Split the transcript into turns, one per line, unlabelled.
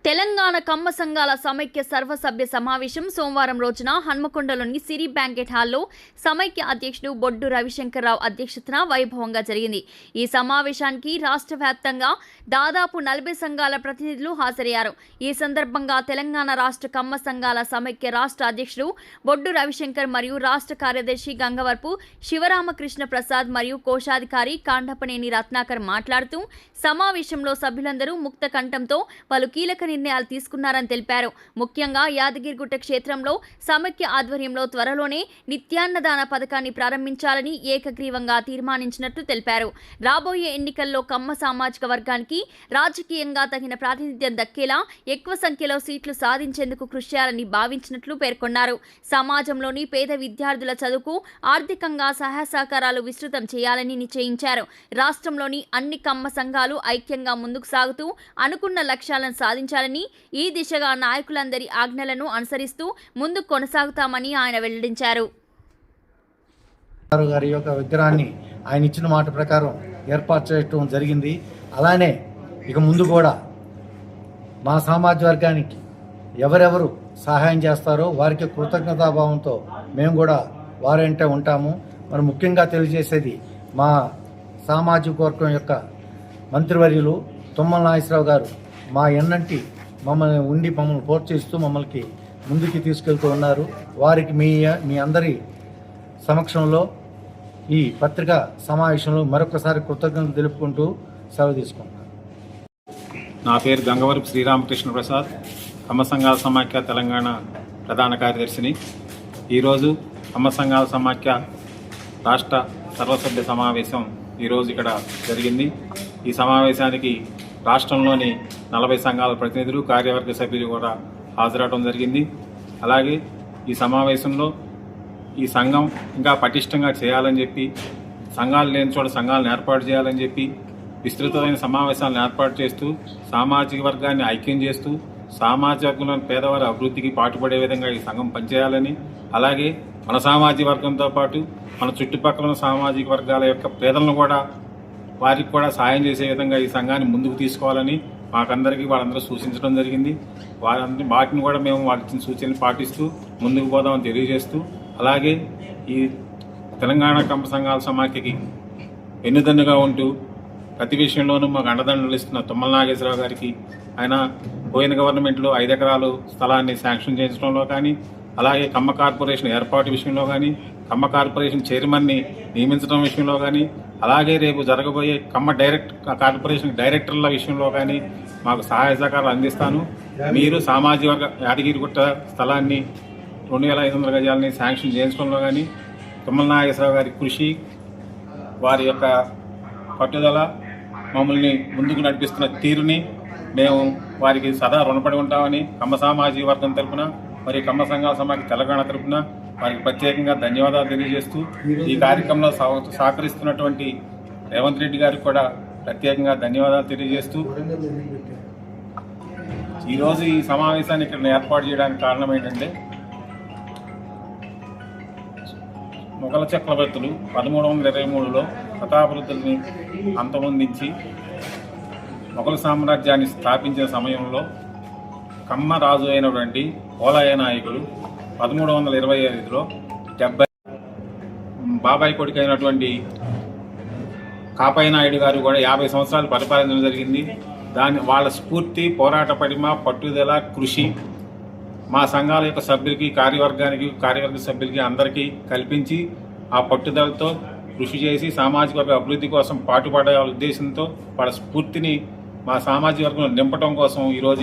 తెలంగాణ కమ్మ సంఘాల సమైక్య సర్వసభ్య సమావేశం సోమవారం రోజున హన్మకొండలోని సిరి బ్యాంకెట్ హాల్లో సమైక్య అధ్యక్షుడు బొడ్డు రవిశంకర్రావు అధ్యక్షతన వైభవంగా జరిగింది. ఈ సమావేశానికి రాష్ట్ర వ్యాప్తంగా దాదాపు 40 సంఘాల ప్రతినిధులు హాజరయ్యారు. ఈ సందర్భంగా తెలంగాణ రాష్ట్ర కమ్మ సంఘాల సమైక్య రాష్ట్ర అధ్యక్షుడు బొడ్డు రవిశంకర్ మరియు రాష్ట్ర కార్యదర్శి గంగవరపు శివరామకృష్ణ ప్రసాద్ మరియు కోశాధికారి కాండపనేని రత్నాకర్ మాట్లాడుతూ సమావేశంలో సభ్యులందరూ ముక్త కంఠంతో పలు కీలక నిర్ణయాలు తీసుకున్నారని తెలిపారు. ముఖ్యంగా యాదగిరిగుట్ట క్షేత్రంలో సమైక్య ఆధ్వర్యంలో త్వరలోనే నిత్యాన్నదాన పథకాన్ని ప్రారంభించాలని ఏకగ్రీవంగా తీర్మానించినట్లు తెలిపారు. రాబోయే ఎన్నికల్లో కమ్మ సామాజిక వర్గానికి రాజకీయంగా తగిన ప్రాతినిధ్యం దక్కేలా ఎక్కువ సంఖ్యలో సీట్లు సాధించేందుకు కృషి చేయాలని భావించినట్లు పేర్కొన్నారు. సమాజంలోని పేద విద్యార్థుల చదువుకు ఆర్థికంగా సహాయ సహకారాలు విస్తృతం చేయాలని నిశ్చయించారు. రాష్ట్రంలోని అన్ని కమ్మ సంఘాలు ఐక్యంగా ముందుకు సాగుతూ అనుకున్న లక్ష్యాలను సాధించాలని, ఈ దిశగా నాయకులందరి ఆజ్ఞలను అనుసరిస్తూ ముందుకు కొనసాగుతామని ఆయన వెల్లడించారు.
గారి యొక్క విగ్రహాన్ని ఆయన ఇచ్చిన మాట ప్రకారం ఏర్పాటు చేయడం జరిగింది. అలానే ఇక ముందు కూడా మా సామాజిక వర్గానికి ఎవరెవరు సహాయం చేస్తారో వారికి కృతజ్ఞతాభావంతో మేము కూడా వారంటే ఉంటాము. మరి ముఖ్యంగా తెలియజేసేది మా సామాజిక వర్గం యొక్క మంత్రివర్యులు తుమ్మల నాగేశ్వరరావు గారు మా ఎన్నంటి మమ్మల్ని ప్రోత్సహిస్తూ మమ్మల్ని ముందుకు తీసుకెళ్తూ ఉన్నారు. వారికి మీ అందరి సమక్షంలో ఈ పత్రికా సమావేశంలో మరొకసారి కృతజ్ఞతలు తెలుపుకుంటూ సెలవు తీసుకుంటున్నాను.
నా పేరు గంగవరపు శ్రీరామకృష్ణ ప్రసాద్, కమ్మ సంఘాల సమాఖ్య తెలంగాణ ప్రధాన కార్యదర్శిని. ఈరోజు కమ్మ సంఘాల సమాఖ్య రాష్ట్ర సర్వసభ్య సమావేశం ఈరోజు ఇక్కడ జరిగింది. ఈ సమావేశానికి రాష్ట్రంలోని 40 సంఘాల ప్రతినిధులు, కార్యవర్గ సభ్యులు కూడా హాజరవడం జరిగింది. అలాగే ఈ సమావేశంలో ఈ సంఘం ఇంకా పటిష్టంగా చేయాలని చెప్పి, సంఘాలు లేని చోట సంఘాలను ఏర్పాటు చేయాలని చెప్పి విస్తృతమైన సమావేశాలను ఏర్పాటు చేస్తూ సామాజిక వర్గాన్ని ఐక్యం చేస్తూ సామాజిక వర్గంలోని పేదవారి అభివృద్ధికి పాటుపడే విధంగా ఈ సంఘం పనిచేయాలని, అలాగే మన సామాజిక వర్గంతో పాటు మన చుట్టుపక్కల ఉన్న సామాజిక వర్గాల యొక్క పేదలను కూడా వారికి కూడా సాయం చేసే విధంగా ఈ సంఘాన్ని ముందుకు తీసుకోవాలని మాకందరికీ వాళ్ళందరూ సూచించడం జరిగింది. వాటిని కూడా మేము వాళ్ళకి ఇచ్చిన సూచనలు పాటిస్తూ ముందుకు పోదామని తెలియజేస్తూ, అలాగే ఈ తెలంగాణ కమ్మ సంఘాల సమాఖ్యకి వెన్నుదన్నుగా ఉంటూ ప్రతి విషయంలోనూ మాకు అండదండలు ఇస్తున్న తుమ్మల నాగేశ్వరరావు గారికి, ఆయన పోయిన గవర్నమెంట్లో 5 ఎకరాలు స్థలాన్ని శాంక్షన్ చేయించడంలో కానీ, అలాగే కమ్మ కార్పొరేషన్ ఏర్పాటు విషయంలో కానీ, కమ్మ కార్పొరేషన్ చైర్మన్ని నియమించడం విషయంలో కానీ, అలాగే రేపు జరగబోయే కమ్మ కార్పొరేషన్ డైరెక్టర్ల విషయంలో కానీ మాకు సహాయ సహకారాలు అందిస్తాను. మీరు సామాజిక వర్గ యాదగిరిగుట్ట స్థలాన్ని 2500 గజాలని శాంక్షన్ చేయించడంలో కానీ తుమ్మల నాగేశ్వరరావు గారి కృషి, వారి యొక్క పట్టుదల, మమ్మల్ని ముందుకు నడిపిస్తున్న తీరుని మేము వారికి సదా రుణపడి ఉంటామని కమ్మ సామాజిక వర్గం తరఫున మరి కమ్మ సంఘాల సమాఖ్య తెలంగాణ తరఫున వారికి ప్రత్యేకంగా ధన్యవాదాలు తెలియజేస్తూ, ఈ కార్యక్రమంలో సహకరిస్తున్నటువంటి రేవంత్ రెడ్డి గారికి కూడా ప్రత్యేకంగా ధన్యవాదాలు తెలియజేస్తూ, ఈరోజు ఈ సమావేశాన్ని ఇక్కడ ఏర్పాటు చేయడానికి కారణం ఏంటంటే, మొఘల చక్రవర్తులు 1323లో ప్రతాపరుద్రుల్ని అంతమొందించి మొఘల సామ్రాజ్యాన్ని స్థాపించిన సమయంలో కమ్మ రాజు అయినటువంటి పోలయ్య నాయకుడు 1325లో బాబాయ్ కొడుకు అయినటువంటి కాపయ్య నాయుడు గారు కూడా 50 సంవత్సరాలు పరిపాలించడం జరిగింది. వాళ్ళ స్ఫూర్తి, పోరాట పటిమ, పట్టుదల, కృషి మా సంఘాల యొక్క సభ్యులకి, కార్యవర్గ సభ్యులకి అందరికీ కల్పించి ఆ పట్టుదలతో కృషి చేసి సామాజిక వర్గ అభివృద్ధి కోసం పాటుపడే ఉద్దేశంతో వాళ్ళ స్ఫూర్తిని మా సామాజిక వర్గంలో నింపడం కోసం ఈరోజు